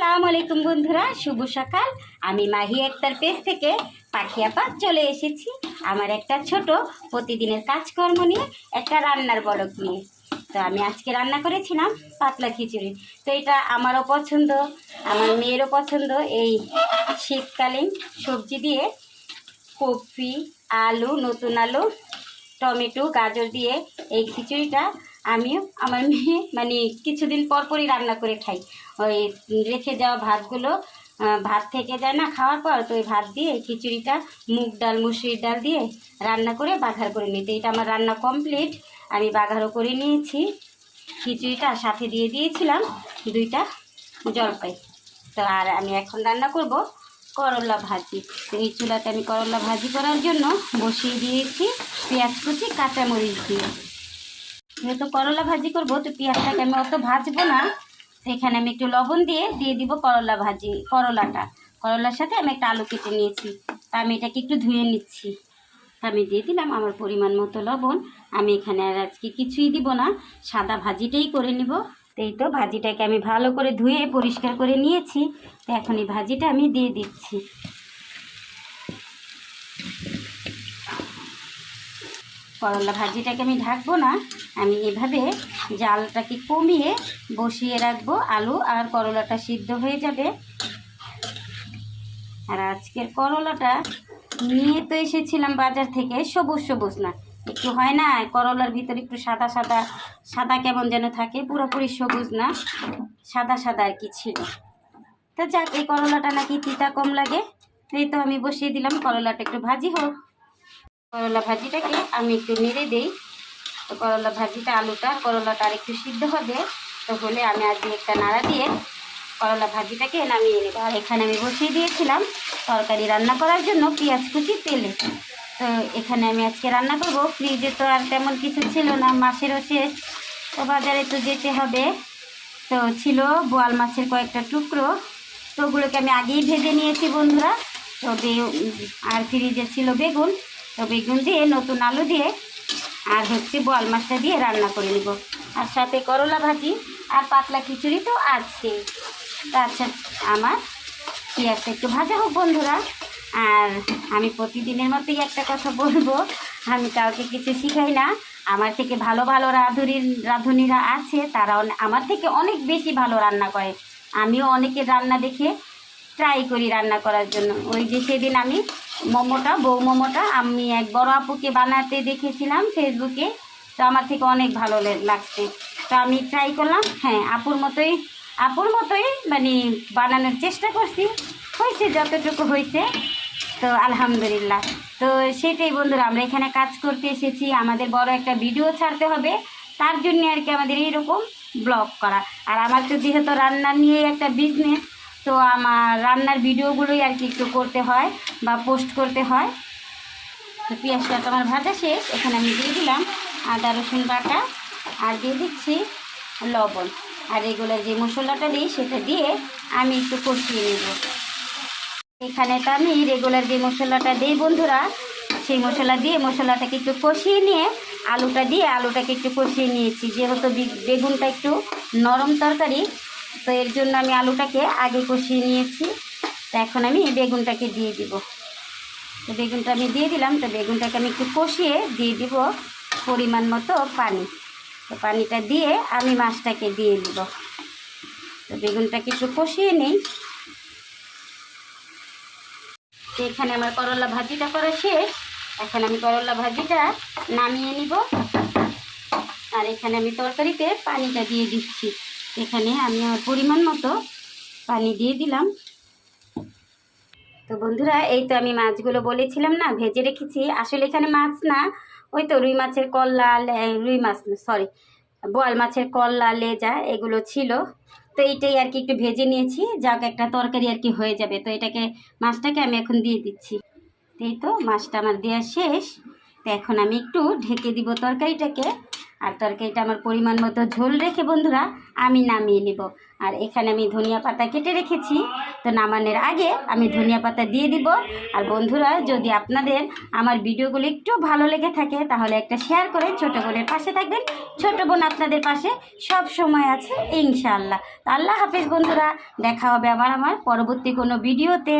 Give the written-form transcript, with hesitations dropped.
আসসালামু আলাইকুম বন্ধুরা, শুভ সকাল। আমি মাহি আক্তার পেজ থেকে পাখি আপা চলে এসেছি আমার একটা ছোট প্রতিদিনের কাজকর্ম নিয়ে, একটা রান্নার ব্লগ নিয়ে। তো আমি আজকে রান্না করেছিলাম পাতলা খিচুড়ি। তো এটা আমারও পছন্দ, আমার মেয়েরও পছন্দ। এই শীতকালীন সবজি দিয়ে কপি, আলু, নতুন আলু, টমেটো, গাজর দিয়ে এই খিচুড়িটা আমিও আমার মেয়ে কিছুদিন পর পরই রান্না করে খাই। ওই রেখে যাওয়া ভাতগুলো, ভাত থেকে যায় না খাওয়ার পর, তো ওই ভাত দিয়ে এই খিচুড়িটা মুগ ডাল, মুসুরির ডাল দিয়ে রান্না করে বাঘার করে নিতে। এটা আমার রান্না কমপ্লিট, আমি বাঘারও করে নিয়েছি। খিচুড়িটা সাথে দিয়ে দিয়েছিলাম 2টা জলপাই। তো আর আমি এখন রান্না করব করলা ভাজি। তো এই চুলাতে আমি করলা ভাজি করার জন্য বসিয়ে দিয়েছি পেঁয়াজ কুচি, কাঁচামরিচ দিয়ে। যেহেতু করলা ভাজি করব, তো পেঁয়াজটাকে আমি অত ভাজবো না। এখানে আমি একটু লবণ দিয়ে দিব করলার সাথে আমি একটা আলু কেটে নিয়েছি। তা আমি এটাকে একটু ধুয়ে নিচ্ছি। আমি দিয়ে দিলাম আমার পরিমাণ মতো লবণ। আমি এখানে আর আজকে কিছুই দিব না, সাদা ভাজিটাই করে নিব। তো এই তো ভাজিটাকে আমি ভালো করে ধুয়ে পরিষ্কার করে নিয়েছি। তো এখন এই ভাজিটা আমি দিয়ে দিচ্ছি। করলা ভাজিটাকে আমি ঢাকবো না, আমি এভাবে জালটাকে কমিয়ে বসিয়ে রাখবো। আলু আর করলাটা সিদ্ধ হয়ে যাবে। আর আজকের করলাটা নিয়ে তো এসেছিলাম বাজার থেকে, সবুজ সবুজ না, একটু হয় না করলার ভিতরে একটু সাদা সাদা সাদা কেমন যেন থাকে, পুরোপুরি সবুজ না, সাদা সাদা আর কি ছিল। তো যাক, এই করলাটা নাকি তিতা কম লাগে। এই তো আমি বসিয়ে দিলাম, করলাটা একটু ভাজি হোক। করলা ভাজিটাকে আমি একটু নেড়ে দেই। তো করলা ভাজিটা, আলুটা করলাটা আর একটু সিদ্ধ হবে। তো হলে আমি আজকে একটা নাড়া দিয়ে করলা ভাজিটাকে নামিয়ে নেব। আর এখানে আমি বসিয়ে দিয়েছিলাম তরকারি রান্না করার জন্য পেঁয়াজ কুচি তেলে। তো এখানে আমি আজকে রান্না করব। ফ্রিজে তো আর তেমন কিছু ছিল না, মাছেরও শেষ, তো বাজারে তো যেতে হবে। তো ছিল বোয়াল মাছের কয়েকটা টুকরো, তো ওগুলোকে আমি আগেই ভেজে নিয়েছি বন্ধুরা। তো আর ফ্রিজে ছিল বেগুন, তো বেগুন দিয়ে, নতুন আলু দিয়ে আর বোয়াল মাছটা দিয়ে রান্না করে নেব। আর সাথে করলা ভাজি আর পাতলা খিচুড়ি তো আছে। আচ্ছা, আমার পেঁয়াজটা একটু ভাজা হোক বন্ধুরা। আর আমি প্রতিদিনের মতোই একটা কথা বলবো, আমি কাউকে কিছু শিখাই না। আমার থেকে ভালো ভালো রাঁধুনিরা আছে, তারা আমার থেকে অনেক বেশি ভালো রান্না করে। আমিও অনেকের রান্না দেখে ট্রাই করি রান্না করার জন্য। ওই যে সেদিন আমি বউ মোমোটা আমি এক বড় আপুকে বানাতে দেখেছিলাম ফেসবুকে, তো আমার থেকে অনেক ভালো লাগছে। তো আমি ট্রাই করলাম, হ্যাঁ আপুর মতোই বানানোর চেষ্টা করছি। হয়েছে যতটুকু হয়েছে, তো আলহামদুলিল্লাহ। তো সেটাই বন্ধুরা, আমরা এখানে কাজ করতে এসেছি, আমাদের বড় একটা ভিডিও ছাড়তে হবে, তার জন্য আর কি আমাদের এইরকম ব্লগ করা। আর আমার তো যেহেতু রান্না নিয়ে একটা বিজনেস, তো আমার রান্নার ভিডিওগুলোই আর কি একটু করতে হয় বা পোস্ট করতে হয়। তো পেঁয়াজটা তো আমার ভাজা শেষ। এখানে আমি দিয়ে দিলাম আদা রসুন বাটা, আর দিয়ে দিচ্ছি লবণ। আর রেগুলার যে মশলাটা দিই সেটা দিয়ে আমি একটু কষিয়ে নেব। এখানে তো আমি রেগুলার যে মশলাটা দিই বন্ধুরা, সেই মশলা দিয়ে মশলাটাকে একটু কষিয়ে নিয়ে আলুটা দিয়ে আলুটাকে একটু কষিয়ে নিয়েছি। যেহেতু বেগুনটা একটু নরম তরকারি, তো এর জন্য আমি আলুটাকে আগে কষিয়ে নিয়েছি। তো এখন আমি বেগুনটাকে দিয়ে দিব। তো বেগুনটা আমি দিয়ে দিলাম। তো বেগুনটাকে আমি একটু কষিয়ে দিয়ে দিব পরিমাণ মতো পানি। তো পানিটা দিয়ে আমি মাছটাকে দিয়ে দিব। তো বেগুনটাকে একটু কষিয়ে নিই। তো এখানে আমার করলা ভাজিটা করা শেষ। এখন আমি করলা ভাজিটা নামিয়ে নিব। আর এখানে আমি তরকারিতে পানিটা দিয়ে দিচ্ছি। এখানে আমি আমার পরিমাণ মতো পানি দিয়ে দিলাম। তো বন্ধুরা, এই তো আমি মাছগুলো বলেছিলাম না ভেজে রেখেছি, আসলে এখানে মাছ না, ওই তো বোয়াল মাছের কল্লা, লেজা এগুলো ছিল। তো এইটাই আর কি একটু ভেজে নিয়েছি, যাক একটা তরকারি আর কি হয়ে যাবে। তো মাছটাকে আমি এখন দিয়ে দিচ্ছি। এই তো মাছটা আমার দেওয়া শেষ। তো এখন আমি একটু ঢেকে দিব তরকারিটাকে। আর তরকারিটা আমার পরিমাণ মতো ঝোল রেখে বন্ধুরা আমি নামিয়ে নিব। আর এখানে আমি ধনিয়া পাতা কেটে রেখেছি, তো নামানোর আগে আমি ধনিয়া পাতা দিয়ে দিব। আর বন্ধুরা, যদি আপনাদের আমার ভিডিওগুলো একটু ভালো লেগে থাকে তাহলে একটা শেয়ার করে ছোট বোনের পাশে থাকবেন। ছোট বোন আপনাদের পাশে সব সময় আছে ইনশাআল্লাহ। তো আল্লাহ হাফেজ বন্ধুরা, দেখা হবে আমার পরবর্তী কোনো ভিডিওতে।